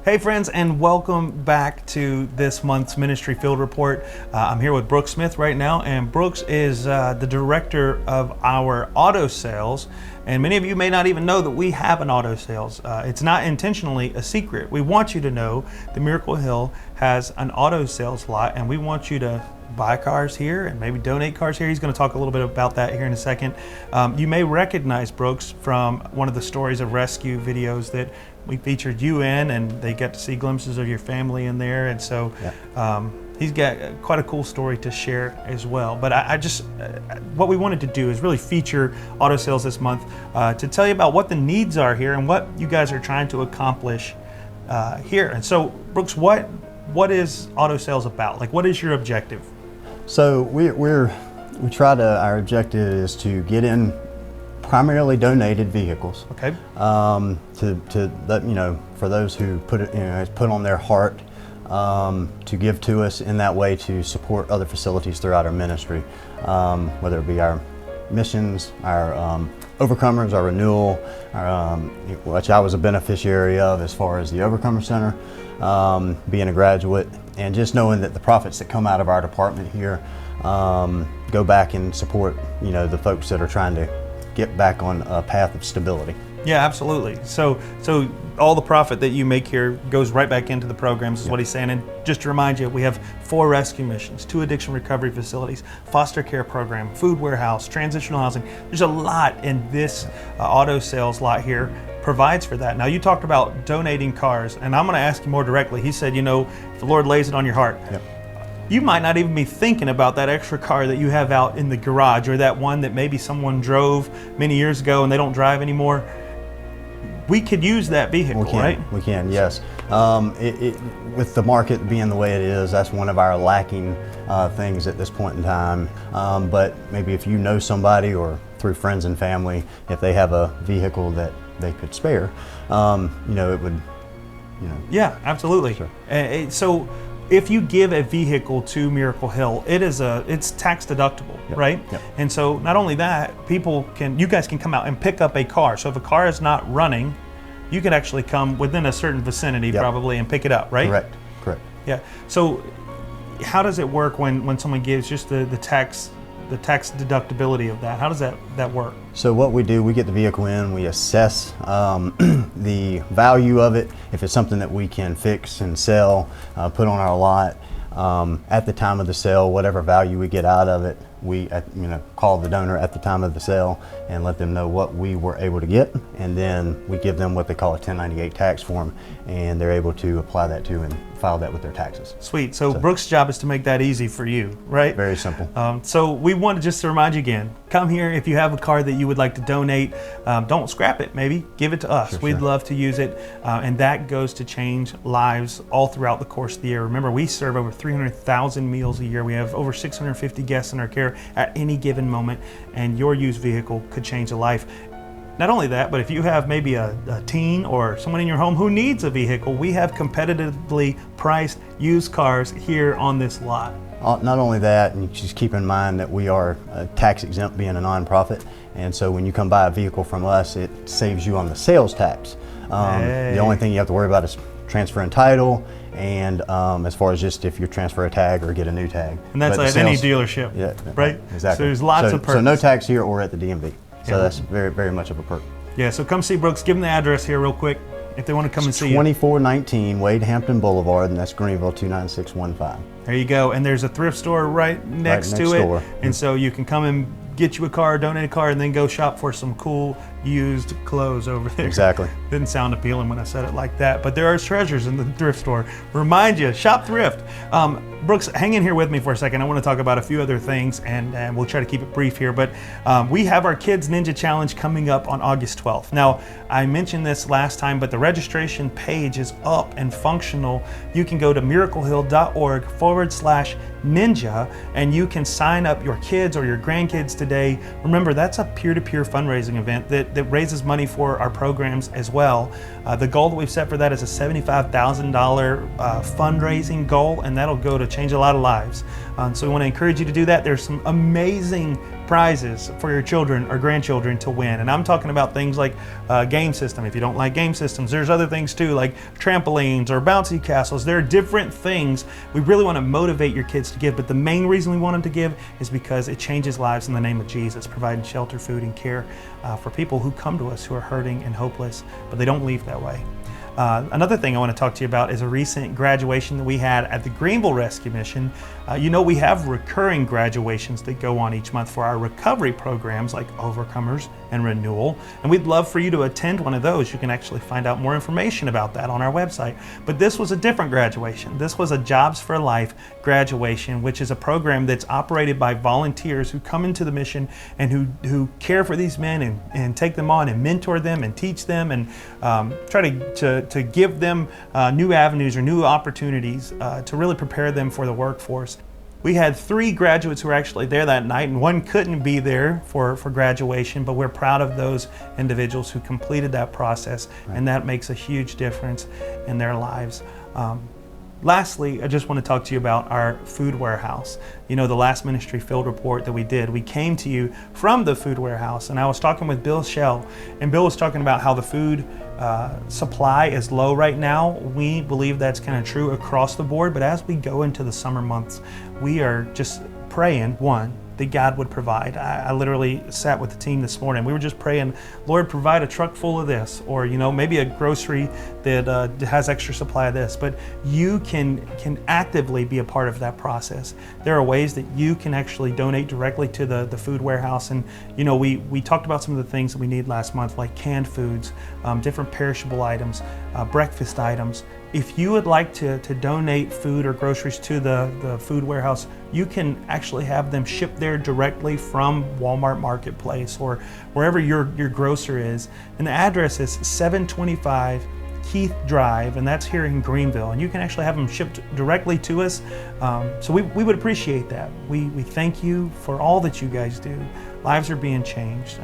Hey friends, and welcome back to this month's Ministry Field Report. I'm here with Brooks Smith right now, and Brooks is the director of our auto sales. And many of you may not even know that we have an auto sales. It's not intentionally a secret. We want you to know that Miracle Hill has an auto sales lot, and we want you to buy cars here and maybe donate cars here. He's going to talk a little bit about that here in a second. You may recognize Brooks from one of the stories of rescue videos that we featured you in, and they get to see glimpses of your family in there. And so he's got quite a cool story to share as well. But I just, what we wanted to do is really feature auto sales this month to tell you about what the needs are here and what you guys are trying to accomplish here. And so Brooks, what is auto sales about? Like, what is your objective? So our objective is to get in primarily donated vehicles. Okay. To let you know, for those who put on their heart to give to us in that way to support other facilities throughout our ministry, whether it be our missions, our Overcomers, our renewal, which I was a beneficiary of as far as the Overcomer Center, being a graduate, and just knowing that the profits that come out of our department here go back and support the folks that are trying to get back on a path of stability. Yeah, absolutely. So all the profit that you make here goes right back into the programs, is what he's saying. And just to remind you, we have 4 rescue missions, 2 addiction recovery facilities, foster care program, food warehouse, transitional housing. There's a lot in this auto sales lot here provides for that. Now, you talked about donating cars, and I'm going to ask you more directly. He said, if the Lord lays it on your heart, you might not even be thinking about that extra car that you have out in the garage, or that one that maybe someone drove many years ago and they don't drive anymore. We could use that vehicle, right? We can, yes. With the market being the way it is, that's one of our lacking things at this point in time. But maybe if you know somebody, or through friends and family, if they have a vehicle that they could spare, it would, Yeah, absolutely. Sure. So if you give a vehicle to Miracle Hill, it's tax deductible, right? Yep. And so not only that, you guys can come out and pick up a car. So if a car is not running, you can actually come within a certain vicinity probably and pick it up, right? Correct. Yeah. So how does it work when someone gives just the tax deductibility of that? How does that work? So what we do, we get the vehicle in, we assess the value of it. If it's something that we can fix and sell, put on our lot, at the time of the sale, whatever value we get out of it, we call the donor at the time of the sale and let them know what we were able to get, and then we give them what they call a 1098 tax form, and they're able to apply that to and file that with their taxes. Sweet. So Brooks' job is to make that easy for you, right? Very simple. So we wanted just to remind you again, come here if you have a car that you would like to donate. Don't scrap it, maybe. Give it to us. Sure, We'd love to use it. And that goes to change lives all throughout the course of the year. Remember, we serve over 300,000 meals a year. We have over 650 guests in our care at any given moment, and your used vehicle could change a life. Not only that, but if you have maybe a teen or someone in your home who needs a vehicle, we have competitively priced used cars here on this lot. Not only that, and just keep in mind that we are tax exempt, being a nonprofit, and so when you come buy a vehicle from us, it saves you on the sales tax. The only thing you have to worry about is transferring title, and as far as just if you transfer a tag or get a new tag. And that's at any dealership, right? Exactly. So there's lots of perks. So no tax here or at the DMV. So that's very, very much of a perk. Yeah, so come see Brooks. Give them the address here real quick if they want to come and see you. 2419 Wade Hampton Boulevard, and that's Greenville 29615. There you go. And there's a thrift store right next to it. And so you can come and get you a car, donate a car, and then go shop for some cool used clothes over there. Exactly. Didn't sound appealing when I said it like that, but there are treasures in the thrift store. Remind you, shop thrift. Brooks, hang in here with me for a second. I want to talk about a few other things, and we'll try to keep it brief here, but we have our Kids Ninja Challenge coming up on August 12th. Now, I mentioned this last time, but the registration page is up and functional. You can go to miraclehill.org/ninja, and you can sign up your kids or your grandkids today. Remember, that's a peer-to-peer fundraising event that raises money for our programs as well. The goal that we've set for that is a $75,000 fundraising goal, and that'll go to change a lot of lives. So we want to encourage you to do that. There's some amazing prizes for your children or grandchildren to win. And I'm talking about things like game system. If you don't like game systems, there's other things too, like trampolines or bouncy castles. There are different things. We really want to motivate your kids to give, but the main reason we want them to give is because it changes lives in the name of Jesus, providing shelter, food, and care for people who come to us who are hurting and hopeless, but they don't leave that way. Another thing I want to talk to you about is a recent graduation that we had at the Greenville Rescue Mission. You know, we have recurring graduations that go on each month for our recovery programs like Overcomers and Renewal, and we'd love for you to attend one of those. You can actually find out more information about that on our website. But this was a different graduation. This was a Jobs for Life graduation, which is a program that's operated by volunteers who come into the mission and who care for these men and take them on and mentor them and teach them and try to give them new avenues or new opportunities to really prepare them for the workforce. We had 3 graduates who were actually there that night, and one couldn't be there for graduation, but we're proud of those individuals who completed that process, and that makes a huge difference in their lives. Lastly, I just want to talk to you about our food warehouse. You know, the last ministry field report that we did, we came to you from the food warehouse, and I was talking with Bill Shell, and Bill was talking about how the food supply is low right now. We believe that's kind of true across the board, but as we go into the summer months, we are just praying, one, that God would provide. I literally sat with the team this morning. We were just praying, Lord, provide a truck full of this, or maybe a grocery that has extra supply of this. But you can actively be a part of that process. There are ways that you can actually donate directly to the food warehouse. And we talked about some of the things that we need last month, like canned foods, different perishable items, breakfast items. If you would like to donate food or groceries to the food warehouse, you can actually have them shipped there directly from Walmart Marketplace or wherever your grocer is. And the address is 725 Keith Drive, and that's here in Greenville. And you can actually have them shipped directly to us. So we would appreciate that. We thank you for all that you guys do. Lives are being changed,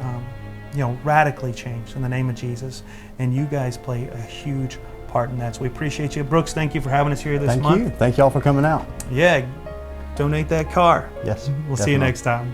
radically changed in the name of Jesus. And you guys play a huge part in that. So we appreciate you. Brooks, thank you for having us here this month. Thank you. Thank y'all for coming out. Yeah, donate that car. Yes. We'll see you next time.